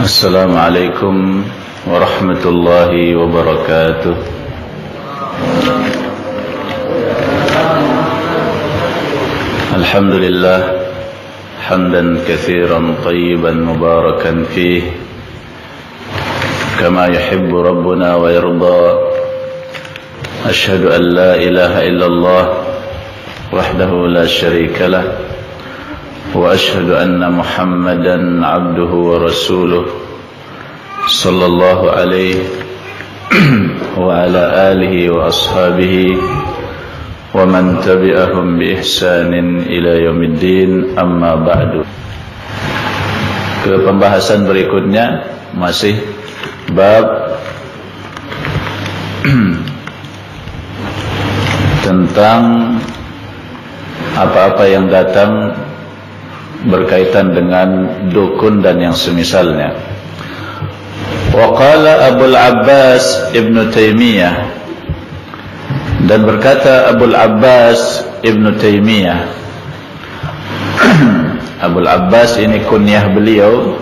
Assalamualaikum warahmatullahi wabarakatuh. Alhamdulillah hamdan katsiran tayyiban mubarakan fihi kama yuhibbu rabbuna wa yarda. Ashhadu an la ilaha illallah wahdahu la syarika lah wa ashhadu anna Muhammadan abduhu wa rasuluh sallallahu alaihi wa ala alihi wa ashabihi wa man tabi'ahum bi ihsanin ila yaumiddin, amma ba'du. Ke pembahasan berikutnya masih bab tentang apa-apa yang datang berkaitan dengan dukun dan yang semisalnya. Wa qala Abul Abbas Ibn Taimiyah, dan berkata Abul Abbas Ibn Taimiyah. Abul Abbas ini kunyah beliau,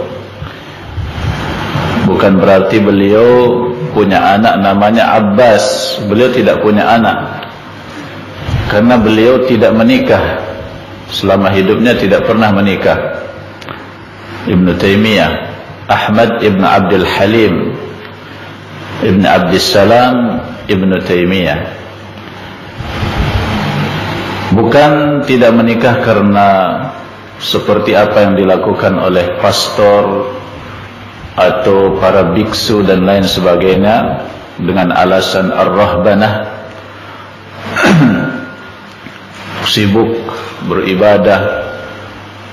bukan berarti beliau punya anak namanya Abbas. Beliau tidak punya anak karena beliau tidak menikah. Selama hidupnya tidak pernah menikah. Ibn Taimiyah Ahmad Ibn Abdul Halim Ibn Abdissalam Ibn Taimiyah. Bukan tidak menikah karena seperti apa yang dilakukan oleh pastor atau para biksu dan lain sebagainya dengan alasan ar-rahbanah, sibuk beribadah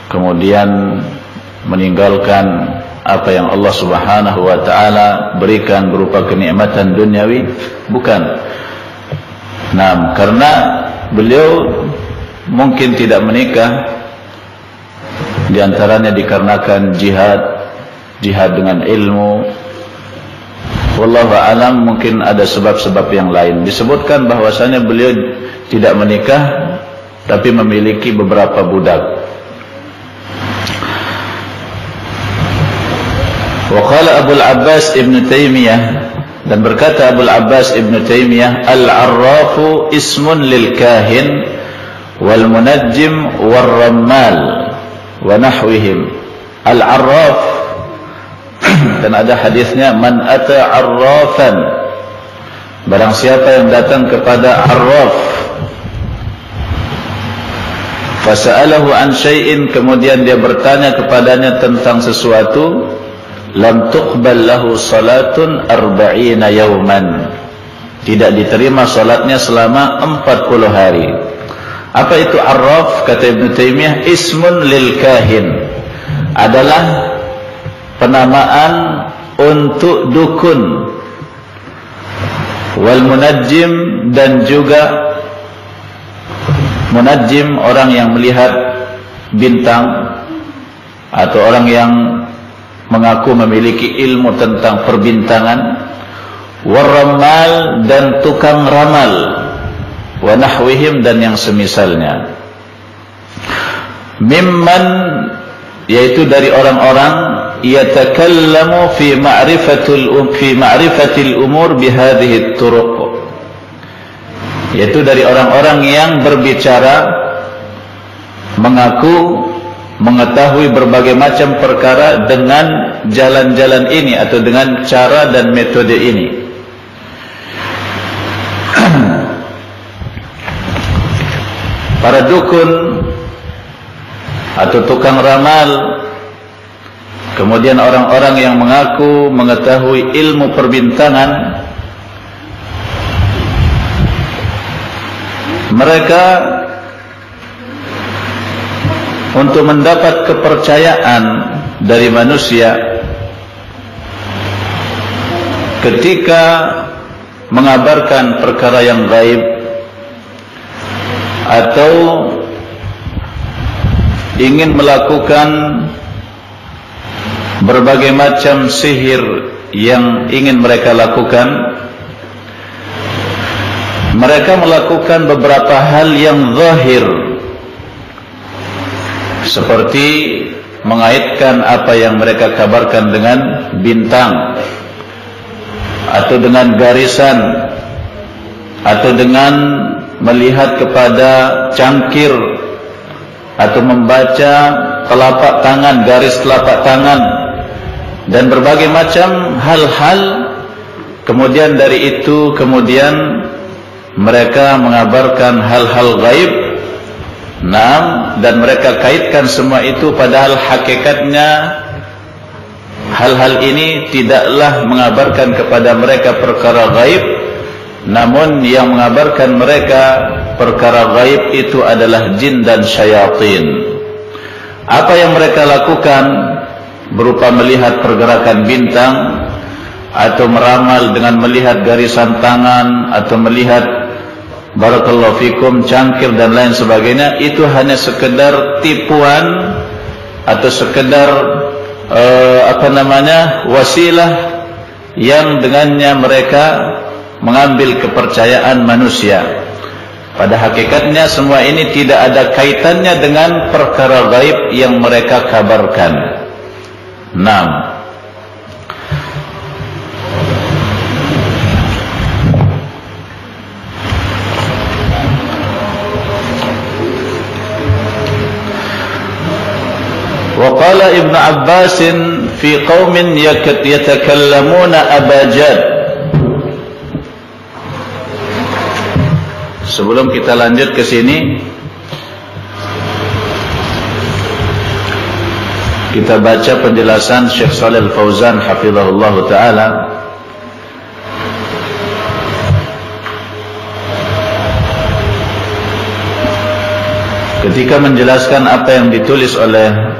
kemudian meninggalkan apa yang Allah Subhanahu wa taala berikan berupa kenikmatan duniawi. Bukan. Nah, karena beliau mungkin tidak menikah di antaranya dikarenakan jihad dengan ilmu. Wallahu a'lam, mungkin ada sebab-sebab yang lain. Disebutkan bahwasanya beliau tidak menikah tapi memiliki beberapa budak. Wa qala Abul Abbas Ibn Taimiyah, dan berkata Abul Abbas Ibn Taimiyah, al-arrafu ismun lil kahin wal munajjim wal rammal wa nahwihim. Al-arraf, dan ada hadisnya, man ata arrafan, barang siapa yang datang kepada arraf, fasa'alahu an syai'in, kemudian dia bertanya kepadanya tentang sesuatu, lam tuqbal lahu salatun arba'ina yawman, tidak diterima salatnya selama 40 hari. Apa itu arraf? Kata Ibn Taimiyah, ismun lil kahin, adalah penamaan untuk dukun, wal munajjim, dan juga munajjim orang yang melihat bintang atau orang yang mengaku memiliki ilmu tentang perbintangan, warramal, dan tukang ramal, wa nahwihim, dan yang semisalnya. Mimman, yaitu dari orang-orang yatakallamu fi ma'rifatil umur bihadhihi turuq, yaitu dari orang-orang yang berbicara mengaku mengetahui berbagai macam perkara dengan jalan-jalan ini atau dengan cara dan metode ini. Para dukun atau tukang ramal, kemudian orang-orang yang mengaku mengetahui ilmu perbintangan, mereka untuk mendapat kepercayaan dari manusia ketika mengabarkan perkara yang gaib atau ingin melakukan berbagai macam sihir yang ingin mereka lakukan, mereka melakukan beberapa hal yang zahir, seperti mengaitkan apa yang mereka kabarkan dengan bintang, atau dengan garisan, atau dengan melihat kepada cangkir, atau membaca telapak tangan, garis telapak tangan, dan berbagai macam hal-hal. Kemudian dari itu mereka mengabarkan hal-hal gaib. Dan mereka kaitkan semua itu, padahal hakikatnya hal-hal ini tidaklah mengabarkan kepada mereka perkara gaib, namun yang mengabarkan mereka perkara gaib itu adalah jin dan syaitan. Apa yang mereka lakukan berupa melihat pergerakan bintang, atau meramal dengan melihat garisan tangan, atau melihat barakallahu fikum cangkir dan lain sebagainya, itu hanya sekedar tipuan atau sekedar wasilah yang dengannya mereka mengambil kepercayaan manusia. Pada hakikatnya semua ini tidak ada kaitannya dengan perkara gaib yang mereka kabarkan. وقال ابن عباس في قوم يتكلمون أباجاد. Sebelum kita lanjut ke sini, kita baca penjelasan Syekh Shalih Al-Fauzan hafizahullah taala ketika menjelaskan apa yang ditulis oleh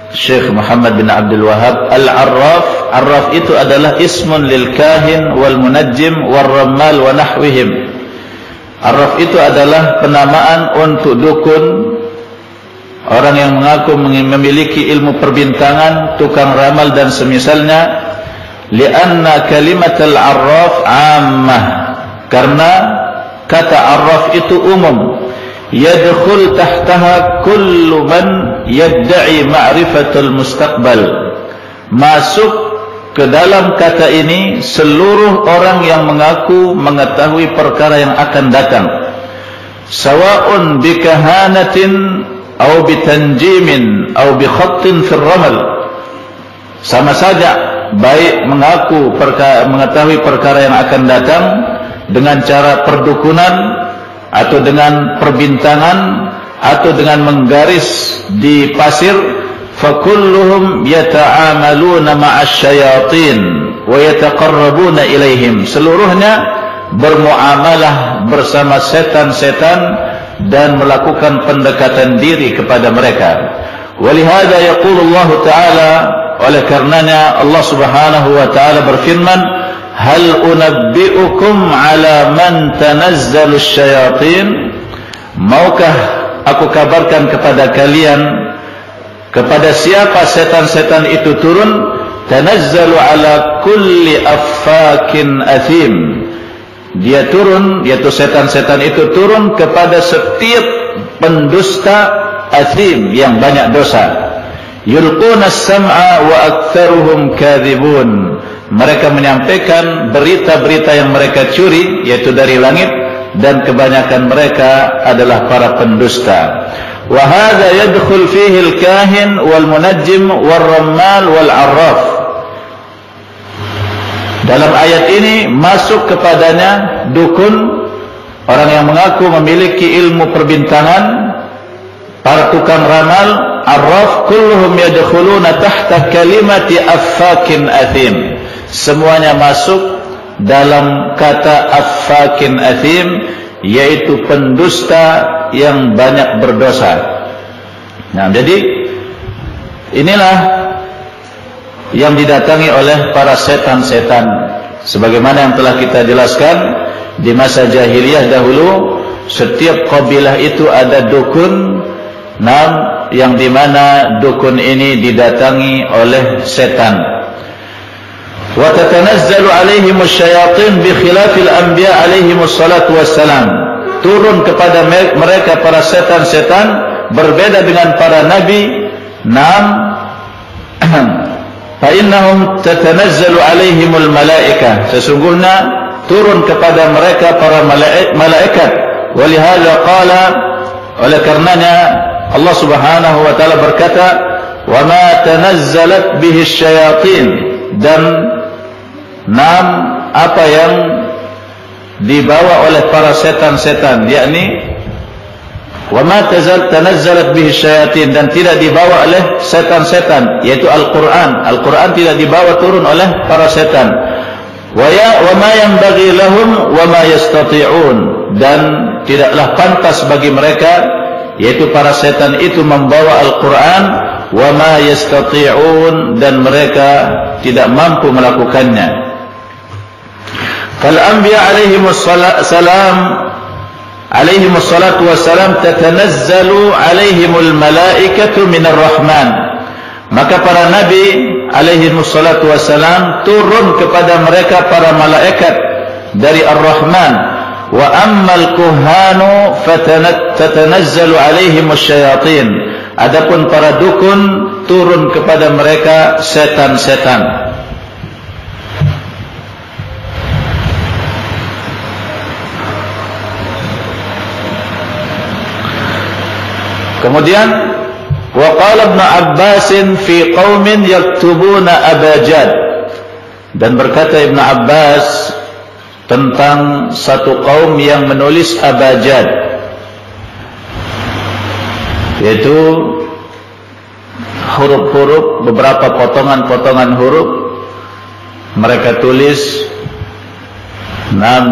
Syekh Muhammad bin Abdul Wahhab. Al-Arraf, Arraf itu adalah ismun lil kahin wal munajjim wal rammal wa nahwihim. Arraf itu adalah penamaan untuk dukun, orang yang mengaku memiliki ilmu perbintangan, tukang ramal dan semisalnya. Lianna kalimatul arraf ammah, karena kata arraf itu umum. Yadkhul tahtaha kullu man yadda'i ma'rifatul mustaqbal. Masuk ke dalam kata ini seluruh orang yang mengaku mengetahui perkara yang akan datang. Sawa'un bikahanatin aw bitanjimin aw bikhattin fil ramal. Sama saja, baik mengaku mengetahui perkara yang akan datang dengan cara perdukunan, atau dengan perbintangan, atau dengan menggaris di pasir. Fakulluhum yata'amaluna ma'asyayatin wa yataqarrabuna ilaihim. Seluruhnya bermuamalah bersama setan-setan dan melakukan pendekatan diri kepada mereka. Walihada yaqulullah ta'ala, oleh karenanya Allah subhanahu wa ta'ala berfirman, hal unabbi'ukum ala man tanazzalus syayatin. Maukah aku kabarkan kepada kalian kepada siapa setan-setan itu turun? Tanazzalu ala kulli affakin athim. Dia turun, yaitu setan-setan itu turun kepada setiap pendusta athim yang banyak dosa. Yulquna as-sam'a wa aktsaruhum kadhibun. Mereka menyampaikan berita-berita yang mereka curi, yaitu dari langit, dan kebanyakan mereka adalah para pendusta. Wa hadza yadkhul fihi al-kahin wal munajjim wal rammal wal arraf. Dalam ayat ini masuk kepadanya dukun, orang yang mengaku memiliki ilmu perbintangan, para tukang ramal, arraf, kulluhum yadkhuluna tahta kalimati affakin athim. Semuanya masuk dalam kata affakin athim, yaitu pendusta yang banyak berdosa. Jadi inilah yang didatangi oleh para setan-setan. Sebagaimana yang telah kita jelaskan, di masa jahiliyah dahulu setiap kabilah itu ada dukun, yang dimana dukun ini didatangi oleh setan. Wa tatanazzalu alaihimus syayatin bi khilafil anbiya alaihimus salatu wassalam. Turun kepada mereka para setan-setan berbeda dengan para nabi. Naam, fa innahum tatanazzalu alaihimul malaikah, sesungguhnya turun kepada mereka para malaikat. Walihada qala, oleh karenanya Allah Subhanahu wa taala berkata, wa ma tanazzalat bihi syayatin, dan apa yang dibawa oleh para setan-setan, yakni wa ma tanazzalat bihi syayatin, dan tidak dibawa oleh setan-setan, yaitu Al-Quran. Al-Quran tidak dibawa turun oleh para setan. Wa ma yanbaghi lahum wa ma yastati'un, dan tidaklah pantas bagi mereka, yaitu para setan itu, membawa Al-Quran. Wa ma yastati'un, dan mereka tidak mampu melakukannya. Fal anbiya alaihimus salatu wassalam tatanazzalu alaihimul malaikatu minar rahman, maka para nabi alaihimus salatu wassalam turun kepada mereka para malaikat dari Ar-Rahman. Wa ammal kuhanu tatanazzalu alaihimus syayatin, adapun para dukun turun kepada mereka setan-setan. Kemudian wa qala Ibnu Abbas fi qaumin yaktubuna abajad, dan berkata Ibnu Abbas tentang satu kaum yang menulis abajad, yaitu huruf-huruf, beberapa potongan-potongan huruf mereka tulis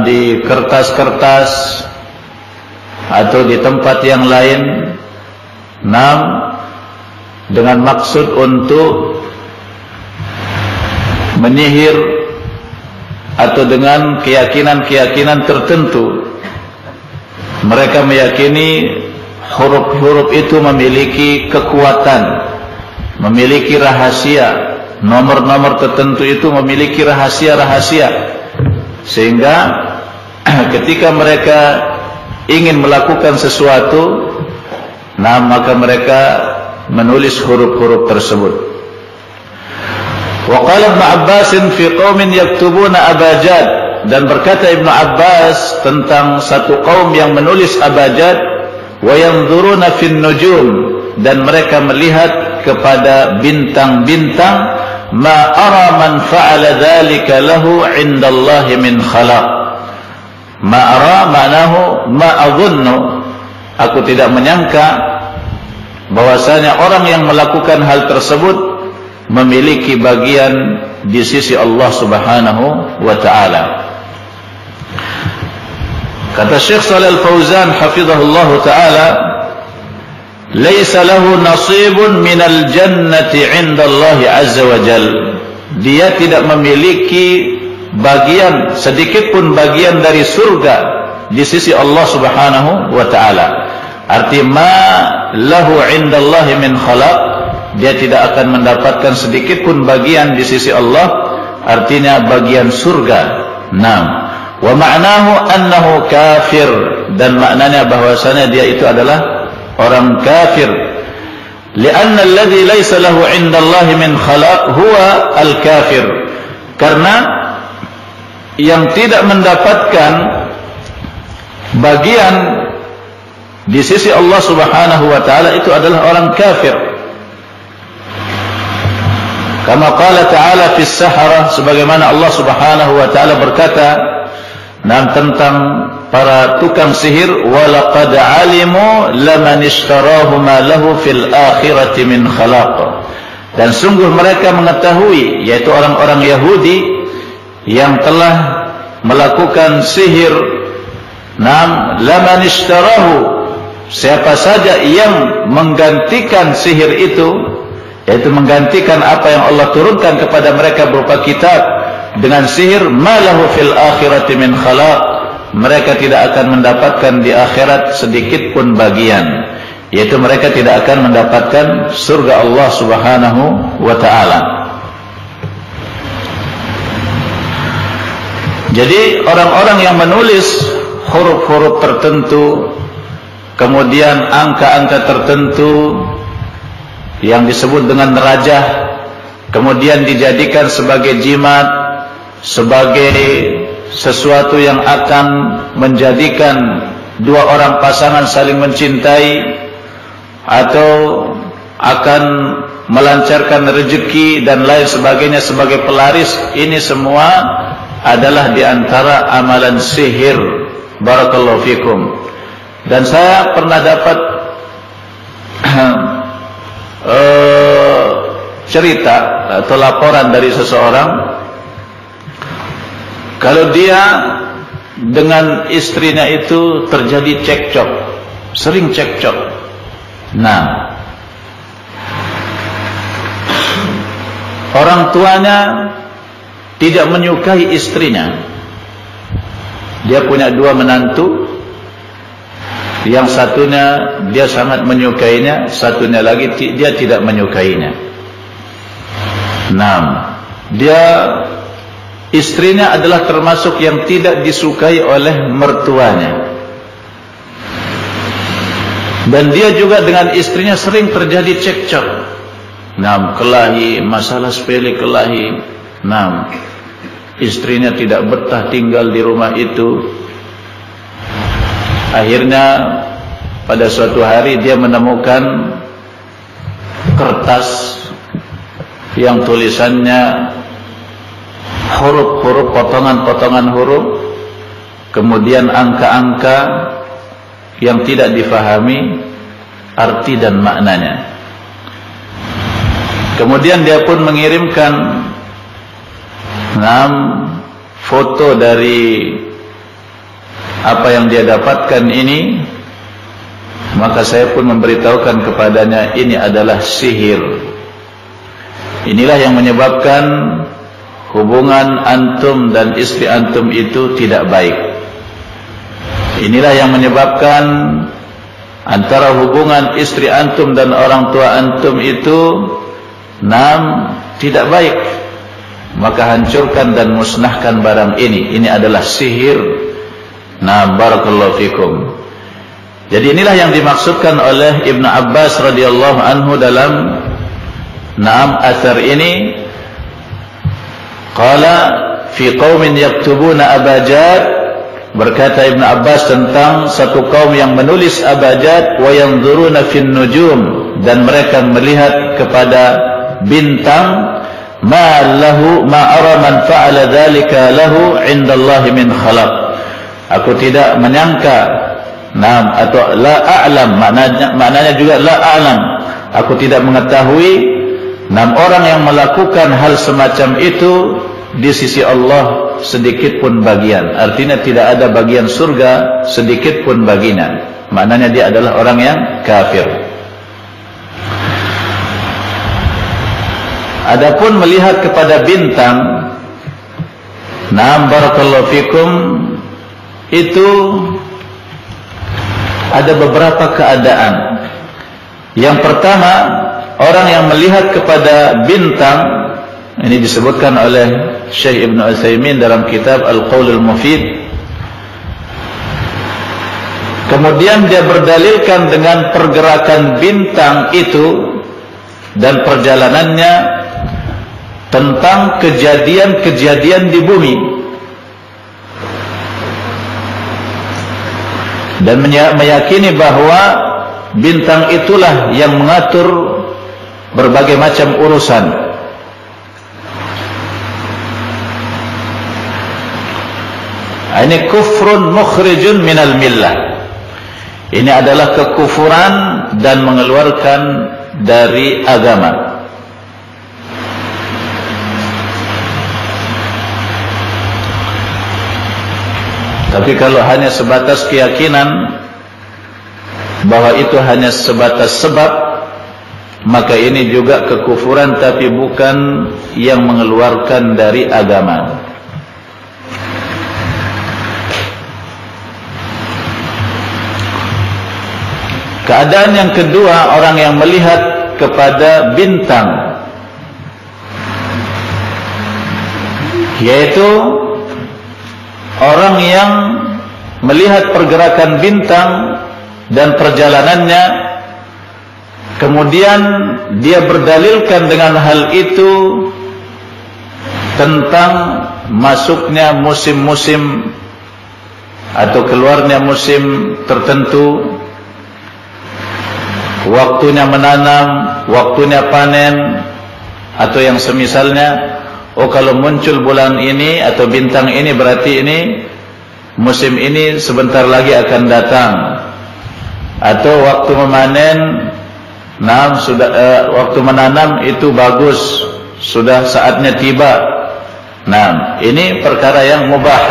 di kertas-kertas atau di tempat yang lain, dengan maksud untuk menyihir atau dengan keyakinan-keyakinan tertentu. Mereka meyakini huruf-huruf itu memiliki kekuatan, memiliki rahasia, nomor-nomor tertentu itu memiliki rahasia-rahasia, sehingga ketika mereka ingin melakukan sesuatu, maka mereka menulis huruf-huruf tersebut. Wa qala Ibnu Abbas fi qaumin yaktubuna abajad, dan berkata Ibnu Abbas tentang satu kaum yang menulis abajad, wa yanzuruna fin nujum, dan mereka melihat kepada bintang-bintang, ma ara man fa'ala dzalika lahu 'indallahi min khalaq. Ma ara ma'nahu ma adhunnu, aku tidak menyangka bahwasanya orang yang melakukan hal tersebut memiliki bagian di sisi Allah Subhanahu wa taala. Kata Syekh Shalih Al-Fauzan hafizahullah taala, laisa lahu nasibun minal jannati 'inda Allah azza wa jalla, dia tidak memiliki bagian, sedikit pun bagian dari surga di sisi Allah Subhanahu wa taala. Arti ma lahu 'indallahi min khalaq, dia tidak akan mendapatkan sedikit pun bagian di sisi Allah, artinya bagian surga. Wa ma'nahu annahu kafir, dan maknanya bahwasanya dia itu adalah orang kafir. Li'anna alladhi laysa lahu 'indallahi min khalaq huwa al-kafir, karena yang tidak mendapatkan bagian di sisi Allah Subhanahu wa taala itu adalah orang kafir. Kama qala ta'ala fi as-sahara, sebagaimana Allah Subhanahu wa taala berkata tentang para tukang sihir, wa laqad 'alimu laman ishtarahu ma lahu fil akhirati min khalaq, dan sungguh mereka mengetahui, yaitu orang-orang Yahudi yang telah melakukan sihir, laman ishtarahu, siapa saja yang menggantikan sihir itu, yaitu menggantikan apa yang Allah turunkan kepada mereka berupa kitab dengan sihir, malahu fil akhirati min khalaq, mereka tidak akan mendapatkan di akhirat sedikit pun bagian, yaitu mereka tidak akan mendapatkan surga Allah Subhanahu wa taala. Jadi orang-orang yang menulis huruf-huruf tertentu, kemudian angka-angka tertentu, yang disebut dengan rajah, kemudian dijadikan sebagai jimat, sebagai sesuatu yang akan menjadikan dua orang pasangan saling mencintai, atau akan melancarkan rezeki dan lain sebagainya sebagai pelaris, ini semua adalah diantara amalan sihir. Barakallahu fikum. Dan saya pernah dapat cerita atau laporan dari seseorang, kalau dia dengan istrinya itu terjadi cekcok, sering cekcok. Nah, orang tuanya tidak menyukai istrinya. Dia punya dua menantu, yang satunya dia sangat menyukainya, satunya lagi dia tidak menyukainya. Nah, istrinya adalah termasuk yang tidak disukai oleh mertuanya. Dan dia juga dengan istrinya sering terjadi cekcok. Nah, kelahi, masalah sepele kelahi. Nah, istrinya tidak betah tinggal di rumah itu. Akhirnya pada suatu hari dia menemukan kertas yang tulisannya huruf-huruf, potongan-potongan huruf, kemudian angka-angka yang tidak difahami arti dan maknanya. Kemudian dia pun mengirimkan foto dari apa yang dia dapatkan ini. Maka saya pun memberitahukan kepadanya, ini adalah sihir. Inilah yang menyebabkan hubungan antum dan istri antum itu tidak baik. Inilah yang menyebabkan antara hubungan istri antum dan orang tua antum itu tidak baik. Maka hancurkan dan musnahkan barang ini. Ini adalah sihir. Barakallahu fikum. Jadi inilah yang dimaksudkan oleh Ibnu Abbas radhiyallahu anhu dalam athar ini. Qala fi qaumin yaktubuna abajad, berkata Ibnu Abbas tentang satu kaum yang menulis abajad, wa yanzuruna fin nujum, dan mereka melihat kepada bintang, ma ara man fa'ala dzalika lahu 'indallahi min khalaq. Aku tidak menyangka, atau la a'lam, maknanya juga la a'lam, aku tidak mengetahui orang yang melakukan hal semacam itu di sisi Allah sedikit pun bagian. Artinya tidak ada bagian surga sedikit pun baginya. Maknanya dia adalah orang yang kafir. Adapun melihat kepada bintang, barakallahu fikum, itu ada beberapa keadaan. Yang pertama, orang yang melihat kepada bintang, ini disebutkan oleh Syekh Ibn Utsaimin dalam kitab Al-Qaulul Mufid. Kemudian dia berdalilkan dengan pergerakan bintang itu dan perjalanannya tentang kejadian-kejadian di bumi, dan meyakini bahwa bintang itulah yang mengatur berbagai macam urusan. Ini kufrun mukhrijun minal millah. Ini adalah kekufuran dan mengeluarkan dari agama. Tapi kalau hanya sebatas keyakinan bahwa itu hanya sebatas sebab, maka ini juga kekufuran, tapi bukan yang mengeluarkan dari agama. Keadaan yang kedua, orang yang melihat kepada bintang, yaitu orang yang melihat pergerakan bintang dan perjalanannya kemudian dia berdalilkan dengan hal itu tentang masuknya musim-musim atau keluarnya musim tertentu, waktunya menanam, waktunya panen, atau yang semisalnya. Oh, kalau muncul bulan ini atau bintang ini berarti ini musim ini sebentar lagi akan datang. Atau waktu memanen, waktu menanam itu bagus, sudah saatnya tiba. Nah, ini perkara yang mubah,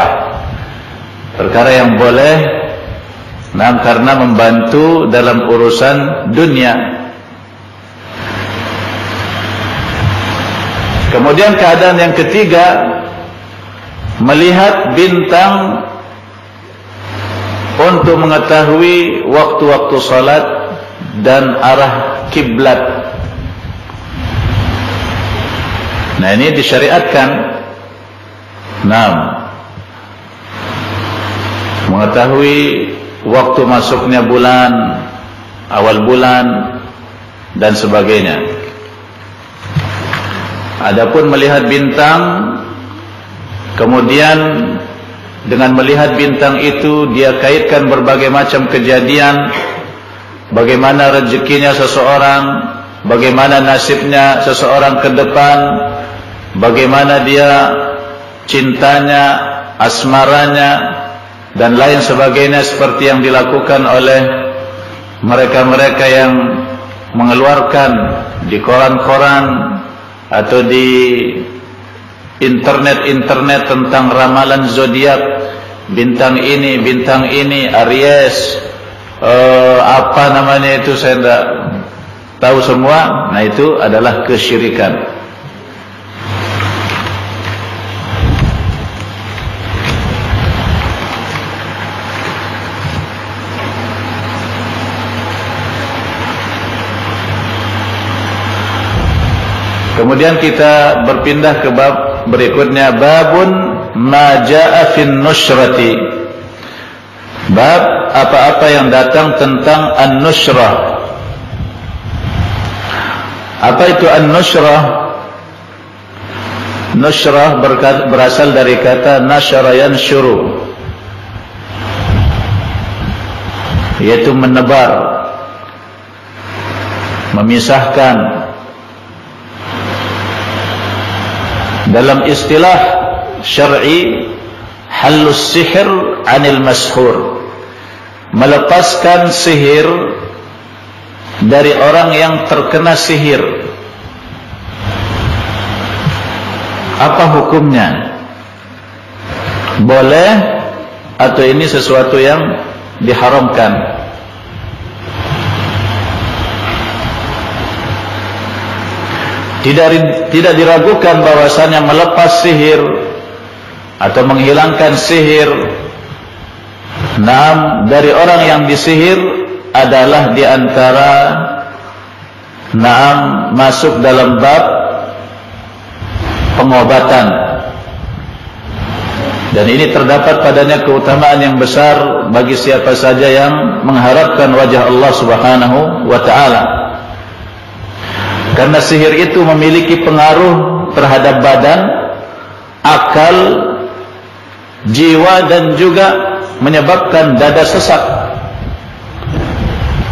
perkara yang boleh, karena membantu dalam urusan dunia. Kemudian keadaan yang ketiga, melihat bintang untuk mengetahui waktu-waktu salat dan arah kiblat. Nah, ini disyariatkan. Mengetahui waktu masuknya bulan, awal bulan, dan sebagainya. Adapun melihat bintang, kemudian dengan melihat bintang itu dia kaitkan berbagai macam kejadian, bagaimana rezekinya seseorang, bagaimana nasibnya seseorang ke depan, bagaimana dia cintanya, asmaranya, dan lain sebagainya, seperti yang dilakukan oleh mereka-mereka yang mengeluarkan di koran-koran atau di internet tentang ramalan zodiak, bintang ini Aries, apa namanya itu saya tidak tahu semua. Nah, itu adalah kesyirikan. Kemudian kita berpindah ke bab berikutnya, babun ma jaa fin nushrati. Bab apa-apa yang datang tentang an-nushrah. Apa itu an-nushrah? Nushrah berasal dari kata nasyara yanshuru, yaitu menebar, memisahkan. Dalam istilah syar'i, halus sihir anil mashur, melepaskan sihir dari orang yang terkena sihir. Apa hukumnya? Boleh atau ini sesuatu yang diharamkan? Tidak diragukan bahwasanya melepas sihir atau menghilangkan sihir dari orang yang disihir adalah diantara masuk dalam bab pengobatan, dan ini terdapat padanya keutamaan yang besar bagi siapa saja yang mengharapkan wajah Allah Subhanahu wa ta'ala. Karena sihir itu memiliki pengaruh terhadap badan, akal, jiwa, dan juga menyebabkan dada sesak.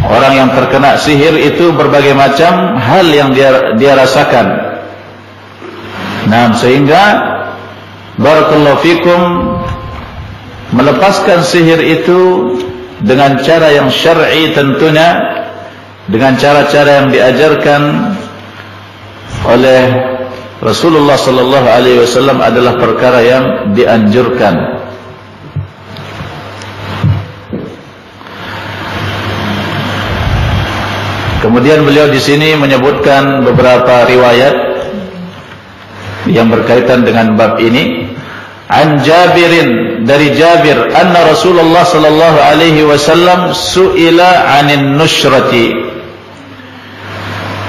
Orang yang terkena sihir itu berbagai macam hal yang dia rasakan. Nah, sehingga barakallahu fikum, melepaskan sihir itu dengan cara yang syar'i tentunya, dengan cara-cara yang diajarkan oleh Rasulullah sallallahu alaihi wasallam adalah perkara yang dianjurkan. Kemudian beliau di sini menyebutkan beberapa riwayat yang berkaitan dengan bab ini. An Jabirin, dari Jabir, anna Rasulullah sallallahu alaihi wasallam su'ila 'anin nushrati,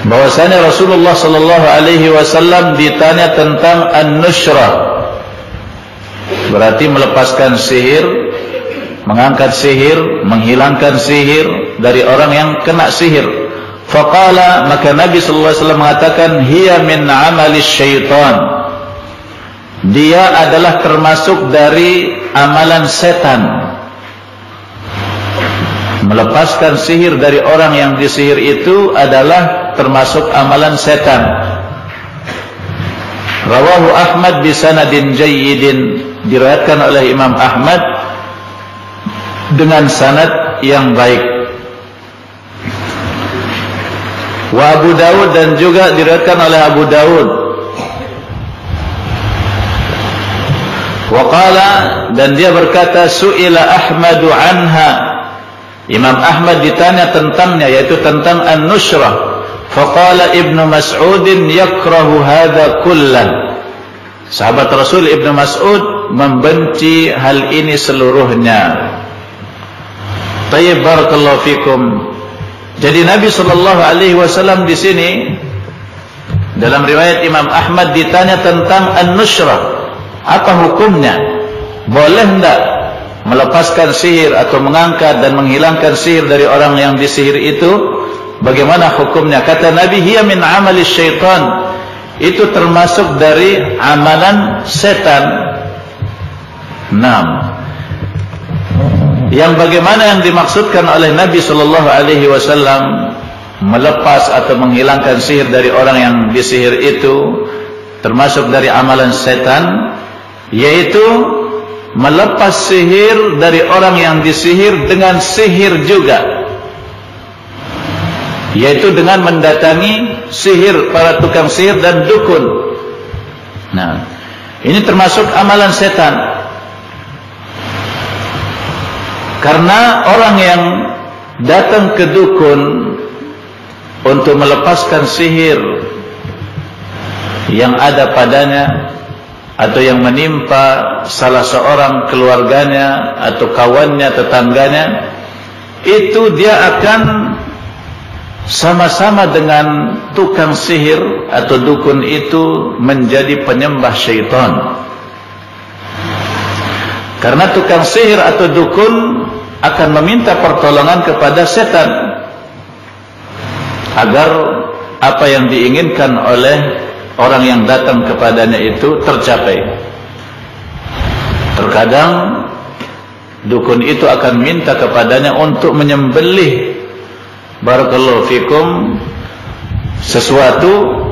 bahwasanya Rasulullah sallallahu alaihi wasallam ditanya tentang an-nushrah, berarti melepaskan sihir, mengangkat sihir, menghilangkan sihir dari orang yang kena sihir. Faqala, maka Nabi sallallahu alaihi wasallam mengatakan, hiya min amali syaitan. Dia adalah termasuk dari amalan setan. Melepaskan sihir dari orang yang disihir itu adalah termasuk amalan setan. Rawahu Ahmad bisanadin jayyidin, diriwayatkan oleh Imam Ahmad dengan sanad yang baik. Wa Abu Dawud, dan juga diriwayatkan oleh Abu Dawud. Wa qala, dan dia berkata, su'ila Ahmadu anha. Imam Ahmad ditanya tentangnya, yaitu tentang an-nushrah. Faqala Ibnu Mas'udin yakrahu hadha kullan. Sahabat Rasul Ibnu Mas'ud membenci hal ini seluruhnya. Tayyib, barakallahu fikum. Jadi Nabi sallallahu alaihi wasallam di sini dalam riwayat Imam Ahmad ditanya tentang an-nushrah. Apa hukumnya? Boleh enggak melepaskan sihir atau mengangkat dan menghilangkan sihir dari orang yang disihir itu? Bagaimana hukumnya? Kata Nabi, hiya min amali syaitan. Itu termasuk dari amalan setan. 6. Yang bagaimana yang dimaksudkan oleh Nabi sallallahu alaihi wasallam melepas atau menghilangkan sihir dari orang yang disihir itu termasuk dari amalan setan, yaitu melepas sihir dari orang yang disihir dengan sihir juga, yaitu dengan mendatangi sihir, para tukang sihir dan dukun. Nah, ini termasuk amalan setan. Karena orang yang datang ke dukun untuk melepaskan sihir yang ada padanya atau yang menimpa salah seorang keluarganya atau kawannya, tetangganya, itu dia akan sama-sama dengan tukang sihir atau dukun itu menjadi penyembah syaitan. Karena tukang sihir atau dukun akan meminta pertolongan kepada setan agar apa yang diinginkan oleh orang yang datang kepadanya itu tercapai. Terkadang dukun itu akan minta kepadanya untuk menyembelih, barakallahu fikum, sesuatu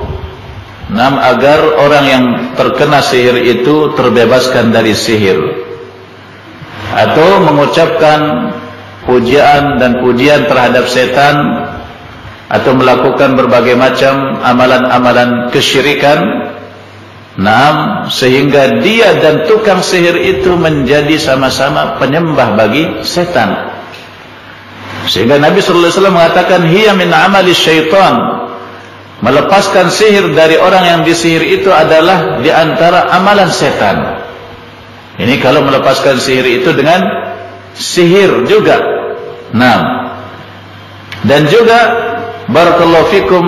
agar orang yang terkena sihir itu terbebaskan dari sihir, atau mengucapkan pujian dan pujian terhadap setan, atau melakukan berbagai macam amalan-amalan kesyirikan, sehingga dia dan tukang sihir itu menjadi sama-sama penyembah bagi setan. Sehingga Nabi sallallahu alaihi wasallam mengatakan, hiya min amali syaitan. Melepaskan sihir dari orang yang disihir itu adalah di antara amalan setan. Ini kalau melepaskan sihir itu dengan sihir juga. Dan juga barakallahu fikum,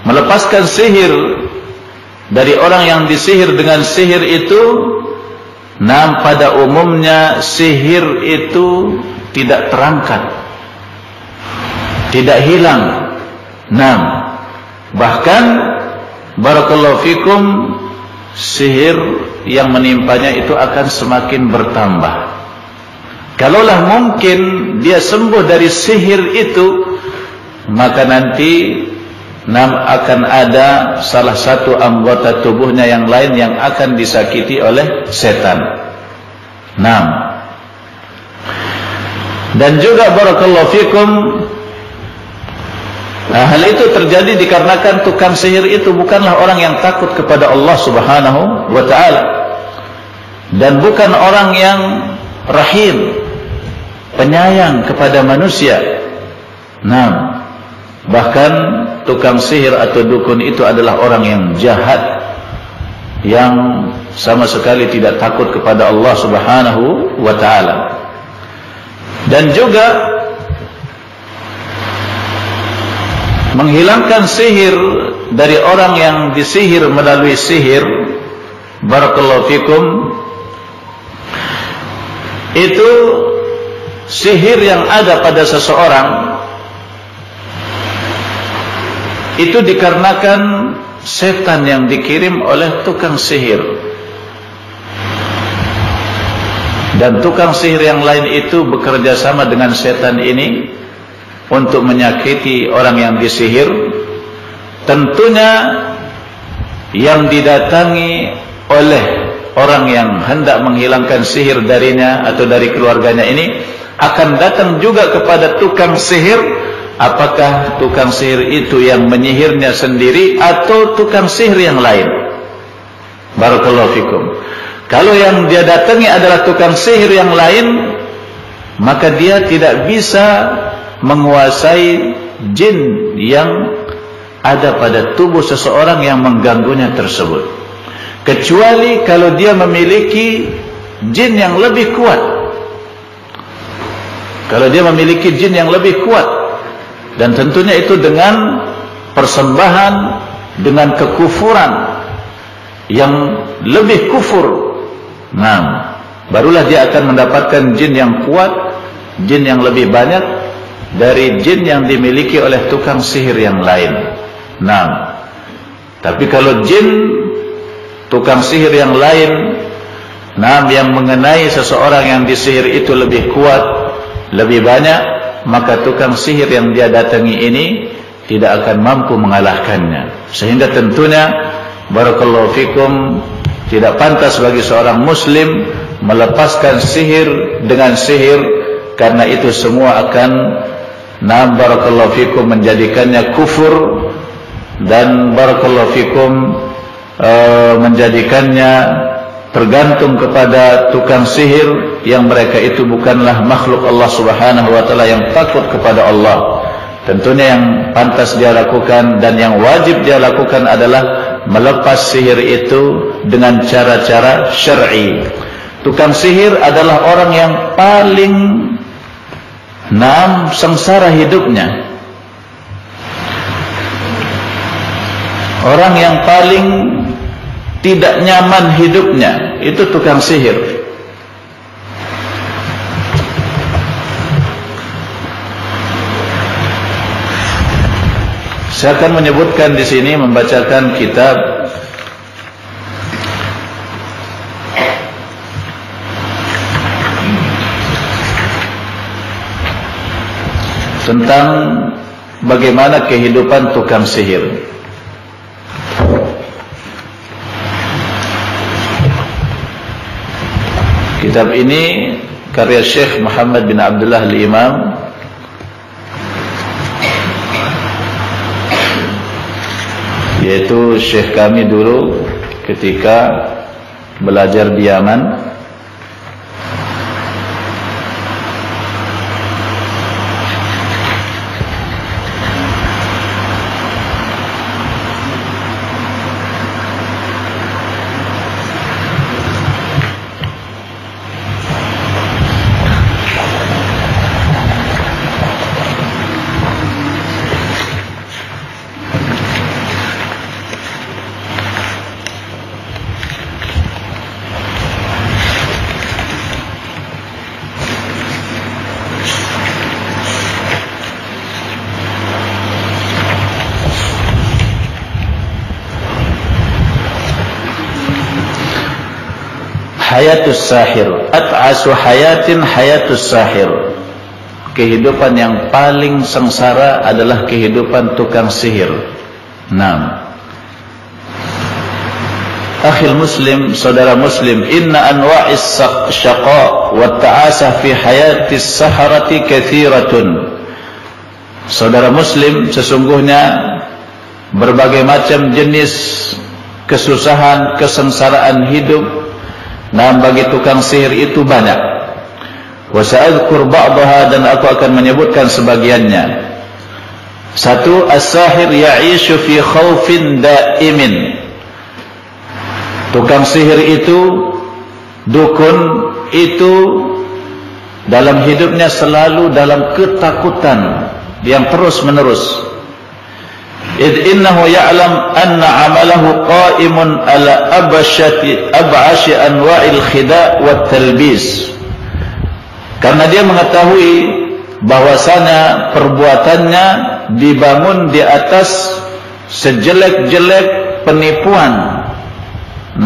melepaskan sihir dari orang yang disihir dengan sihir itu, pada umumnya sihir itu tidak terangkat, tidak hilang. Bahkan barakallahu fikum, sihir yang menimpanya itu akan semakin bertambah. Kalaulah mungkin dia sembuh dari sihir itu, maka nanti akan ada salah satu anggota tubuhnya yang lain yang akan disakiti oleh setan. Dan juga barakallahu fikum, hal itu terjadi dikarenakan tukang sihir itu bukanlah orang yang takut kepada Allah Subhanahu wa ta'ala, dan bukan orang yang rahim, penyayang kepada manusia. Bahkan tukang sihir atau dukun itu adalah orang yang jahat, yang sama sekali tidak takut kepada Allah Subhanahu wa ta'ala. Dan juga menghilangkan sihir dari orang yang disihir melalui sihir, barakallahu fikum, itu sihir yang ada pada seseorang itu dikarenakan setan yang dikirim oleh tukang sihir. Dan tukang sihir yang lain itu bekerja sama dengan setan ini untuk menyakiti orang yang disihir. Tentunya yang didatangi oleh orang yang hendak menghilangkan sihir darinya atau dari keluarganya ini akan datang juga kepada tukang sihir. Apakah tukang sihir itu yang menyihirnya sendiri atau tukang sihir yang lain? Barakallahu fikum. Kalau yang dia datangi adalah tukang sihir yang lain, maka dia tidak bisa menguasai jin yang ada pada tubuh seseorang yang mengganggunya tersebut, kecuali kalau dia memiliki jin yang lebih kuat. Kalau dia memiliki jin yang lebih kuat, dan tentunya itu dengan persembahan, dengan kekufuran yang lebih kufur, nah barulah dia akan mendapatkan jin yang kuat, jin yang lebih banyak dari jin yang dimiliki oleh tukang sihir yang lain. Nah, tapi kalau jin tukang sihir yang lain, nah, yang mengenai seseorang yang disihir itu lebih kuat, lebih banyak, maka tukang sihir yang dia datangi ini tidak akan mampu mengalahkannya. Sehingga tentunya barakallahu fikum, tidak pantas bagi seorang muslim melepaskan sihir dengan sihir, karena itu semua akan barakallahu fikum menjadikannya kufur, dan barakallahu fikum menjadikannya tergantung kepada tukang sihir yang mereka itu bukanlah makhluk Allah Subhanahu wa taala yang takut kepada Allah. Tentunya yang pantas dia lakukan dan yang wajib dia lakukan adalah melepas sihir itu dengan cara-cara syar'i. Tukang sihir adalah orang yang paling sengsara hidupnya. Orang yang paling tidak nyaman hidupnya itu tukang sihir. Saya akan menyebutkan di sini, membacakan kitab tentang bagaimana kehidupan tukang sihir. Kitab ini karya Syekh Muhammad bin Abdullah al-Imam, yaitu Syekh kami dulu ketika belajar di Yaman. Hayatus sahir, at'asu hayatin hayatus sahir. Kehidupan yang paling sengsara adalah kehidupan tukang sihir. Naam. Akhil muslim, saudara muslim, inna anwa'is syaqa wa ta'asa fi hayatis saharati kathiratun. Saudara muslim, sesungguhnya berbagai macam jenis kesusahan, kesengsaraan hidup bagi tukang sihir itu banyak. Wa sa'adhkur ba'daha, dan aku akan menyebutkan sebagiannya. Satu, as-sahir ya'ishu fi khawfin da'imin. Tukang sihir itu, dukun itu, dalam hidupnya selalu dalam ketakutan yang terus menerus. Id innahu ya'lam anna amalahu qa'imun ala ab'ashi anwa'il khida' wa talbis. Karena dia mengetahui bahwasanya perbuatannya dibangun di atas sejelek-jelek penipuan. 6.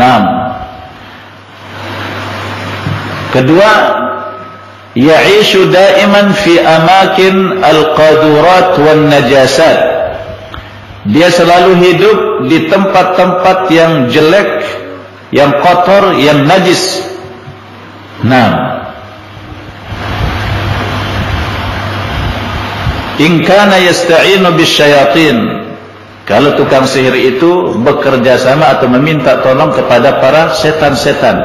Kedua, ya'ishu daiman fi amakin al-qadurat wan najasat. Dia selalu hidup di tempat-tempat yang jelek, yang kotor, yang najis. 6. In kana yasta'inu bisyayatin. Kalau tukang sihir itu bekerja sama atau meminta tolong kepada para setan-setan.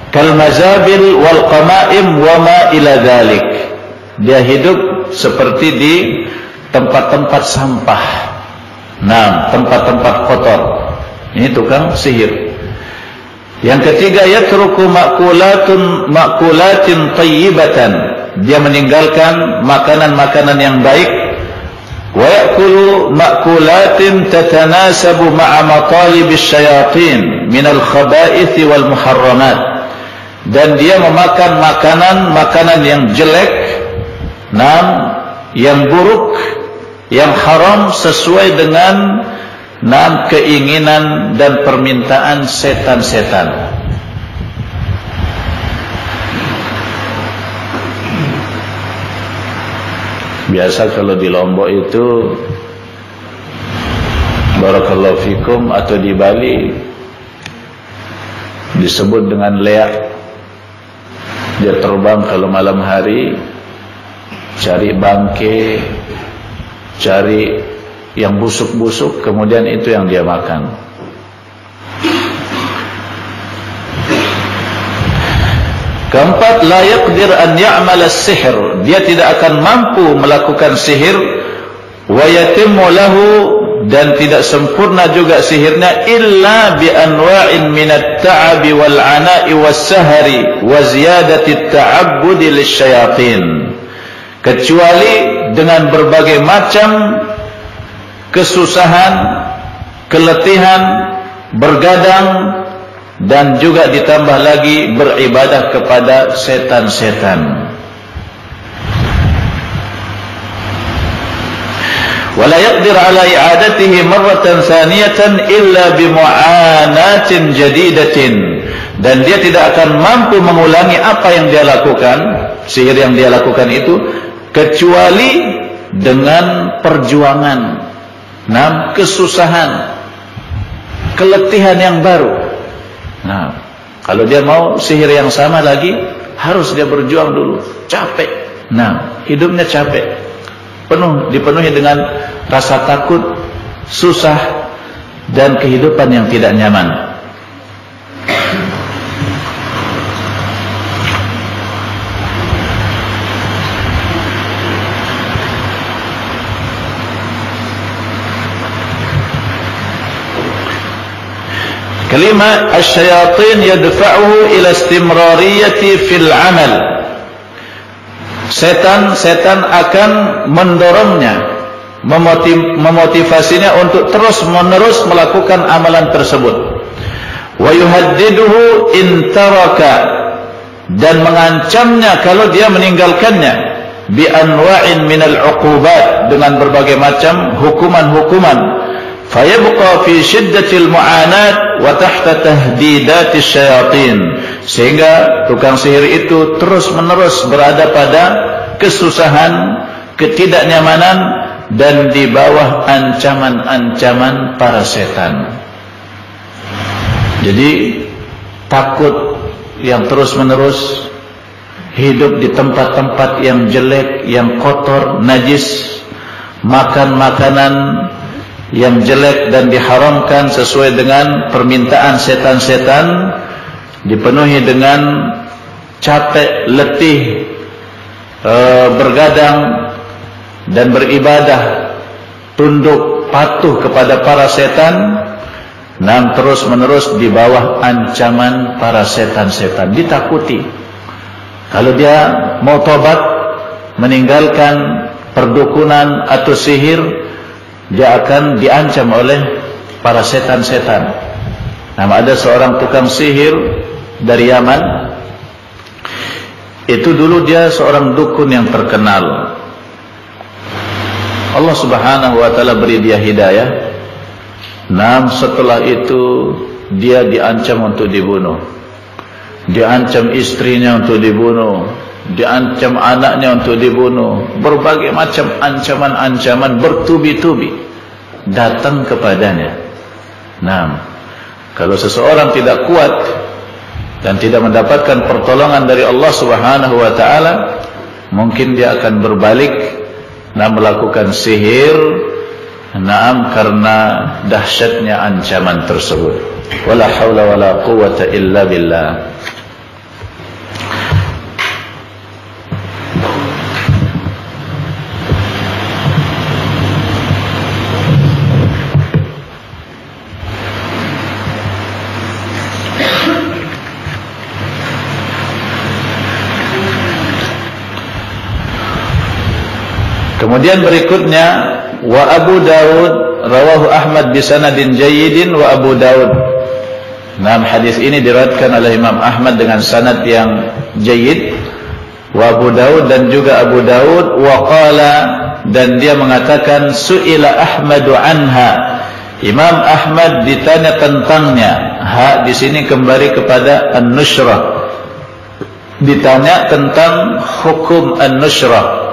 Kal mazabil wal qama'im wa ma ila dzalik. Dia hidup seperti di tempat-tempat sampah. Nah, tempat-tempat kotor. Ini tukang sihir. Yang ketiga, yatruku ma'kulatin tayyibatan. Dia meninggalkan makanan-makanan yang baik. Wa ya'kulu ma'kulatin tatanasabu ma'a matalibis syayatin minal khaba'ith wal muharramat. Dan dia memakan makanan-makanan yang jelek, yang buruk, yang haram sesuai dengan keinginan dan permintaan setan-setan. Biasa kalau di Lombok itu, barakallahu fikum, atau di Bali disebut dengan leak. Dia terbang kalau malam hari, cari bangke, cari yang busuk-busuk, kemudian itu yang dia makan. Keempat, la yaqdir an ya'mal as-sihr. Dia tidak akan mampu melakukan sihir. Wa yatimmu lahu, dan tidak sempurna juga sihirnya, illa bi anwa'in min at-ta'abi wal 'ana'i was-sahari wa ziyadati at-ta'abbudi lisyayatin. Kecuali dengan berbagai macam kesusahan, keletihan, bergadang, dan juga ditambah lagi beribadah kepada setan-setan. Wala yaqdir ala i'adatihi marratan thaniyatan illa bimu'anatin jadidatin. Dan dia tidak akan mampu mengulangi apa yang dia lakukan, sihir yang dia lakukan itu, kecuali dengan perjuangan, kesusahan, keletihan yang baru. Nah, kalau dia mau sihir yang sama lagi, harus dia berjuang dulu, capek. Nah, hidupnya capek, dipenuhi dengan rasa takut, susah, dan kehidupan yang tidak nyaman. Kelima, asyayatin yadfa'uhu ila istimrariyati fil amal. Setan akan mendorongnya, memotivasinya untuk terus-menerus melakukan amalan tersebut. Wa yuhaddiduhu in taraka, dan mengancamnya kalau dia meninggalkannya, bi anwa'in minal 'uqubat, dengan berbagai macam hukuman-hukuman. Fayabqa fi shiddatil mu'anat wa tahta tahdidatis syayatin, sehingga tukang sihir itu terus-menerus berada pada kesusahan, ketidaknyamanan, dan di bawah ancaman-ancaman para setan. Jadi takut yang terus-menerus, hidup di tempat-tempat yang jelek, yang kotor, najis, makan makanan yang jelek dan diharamkan sesuai dengan permintaan setan-setan, dipenuhi dengan capek, letih, bergadang dan beribadah, tunduk patuh kepada para setan, dan terus-menerus di bawah ancaman para setan-setan, ditakuti. Kalau dia mau tobat, meninggalkan perdukunan atau sihir, dia akan diancam oleh para setan-setan. Ada seorang tukang sihir dari Yaman. Itu dulu dia seorang dukun yang terkenal. Allah Subhanahu wa ta'ala beri dia hidayah. Setelah itu dia diancam untuk dibunuh, diancam istrinya untuk dibunuh, diancam anaknya untuk dibunuh. Berbagai macam ancaman-ancaman bertubi-tubi datang kepadanya. Kalau seseorang tidak kuat dan tidak mendapatkan pertolongan dari Allah Subhanahu wa taala, mungkin dia akan berbalik melakukan sihir, karena dahsyatnya ancaman tersebut. Wala haula wala quwwata illa billah. Kemudian berikutnya, wa Abu Dawud rawahu Ahmad bisanadin jayyidin wa Abu Dawud. Hadis ini diriwayatkan oleh Imam Ahmad dengan sanad yang jayyid, wa Abu Dawud, dan juga Abu Dawud, wa qala, dan dia mengatakan su'ila Ahmadu anha. Imam Ahmad ditanya tentangnya. Di sini kembali kepada an-nushrah. Ditanya tentang hukum an-nushrah.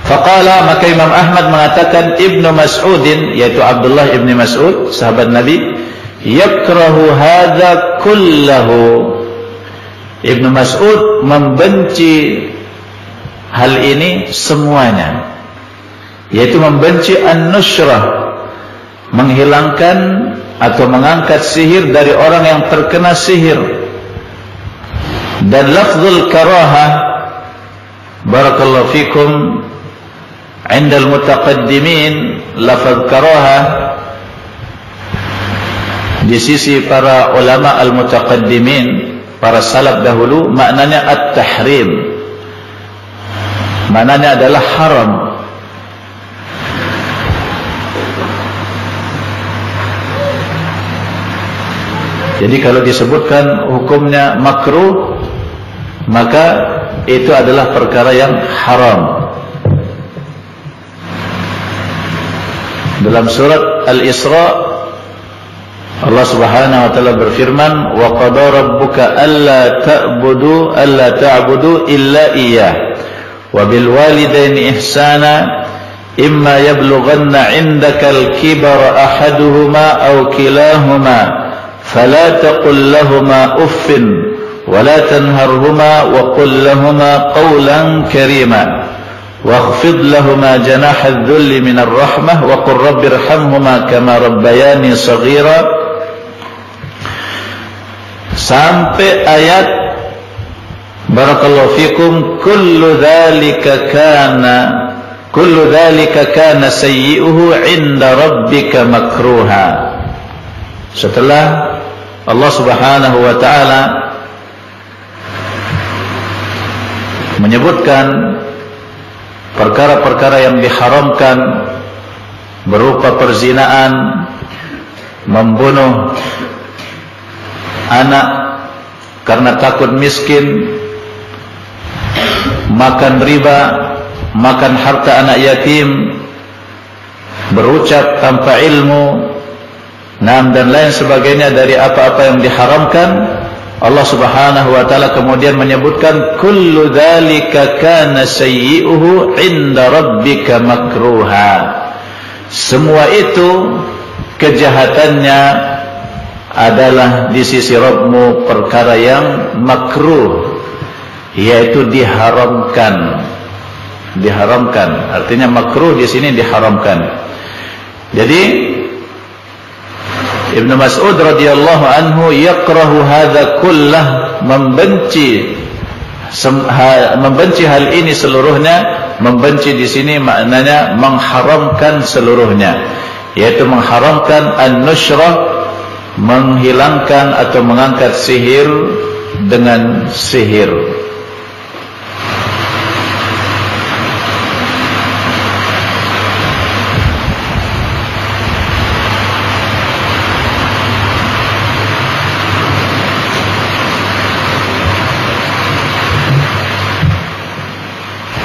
Faqala, maka Imam Ahmad mengatakan, Ibnu Mas'udin, yaitu Abdullah ibn Mas'ud, sahabat Nabi, yakrahu hadza kullahu. Ibnu Mas'ud membenci hal ini semuanya, yaitu membenci an-nushrah, menghilangkan atau mengangkat sihir dari orang yang terkena sihir. Dan lafzul karahah, barakallahu fikum, indal mutaqaddimin, lafaz karahah di sisi para ulama al-mutaqaddimin, para salaf dahulu, maknanya at-tahrim, maknanya adalah haram. Jadi kalau disebutkan hukumnya makruh, maka itu adalah perkara yang haram. Dalam surat Al-Isra, Allah Subhanahu wa taala berfirman, wa qada rabbuka alla ta'budu illa iyyah wa bil walidaini ihsana imma yablughanna 'indaka al-kibara ahaduhuma aw kilahuma fala taqul lahumā uffin wa la tanharhumā wa qul lahumā qawlan karīmā واخفض لهما جناح الذل من الرحمة وقل رب ارحمهما كما ربياني صغيرا, sampai ayat barakallahu fikum kullu dzalika kana sayyi'uhu 'inda rabbika makruha. Setelah Allah Subhanahu wa taala menyebutkan perkara-perkara yang diharamkan berupa perzinaan, membunuh anak karena takut miskin, makan riba, makan harta anak yatim, berucap tanpa ilmu, dan lain sebagainya dari apa-apa yang diharamkan. Allah Subhanahu wa taala kemudian menyebutkan kullu dzalika kana sayyi'uhu 'inda rabbika makruha. Semua itu kejahatannya adalah di sisi Rabbmu perkara yang makruh, yaitu diharamkan. Diharamkan artinya makruh di sini diharamkan. Jadi Ibnu Mas'ud radhiyallahu anhu yakrahu hadza kullah, membenci hal ini seluruhnya. Membenci di sini maknanya mengharamkan seluruhnya, yaitu mengharamkan an-nushrah, menghilangkan atau mengangkat sihir dengan sihir.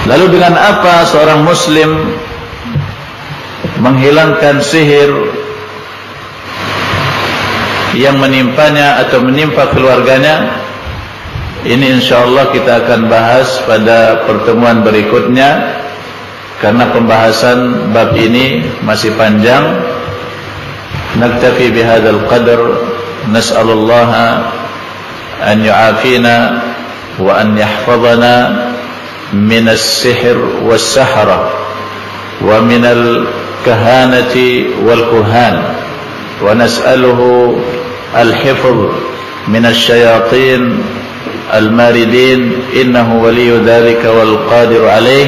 Lalu dengan apa seorang muslim menghilangkan sihir, yang menimpanya atau menimpa keluarganya. Ini insyaallah kita akan bahas pada pertemuan berikutnya, karena pembahasan bab ini masih panjang. Naktafi bihadzal qadar, nas'alullaha an yu'afina wa an yahfazana min as-sihr was-sahara wa min al-kahanati wal-kuhan, wa nas'aluhu al-hifz min asy-syayatin al-maridin, innahu waliyyu dzalika wal qadir alaih.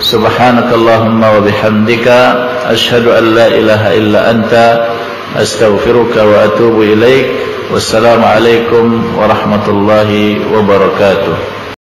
Subhanakallahumma wa bihamdika asyhadu an la ilaha illa anta astaghfiruka wa atubu ilaik. Wassalamu alaikum warahmatullahi wabarakatuh.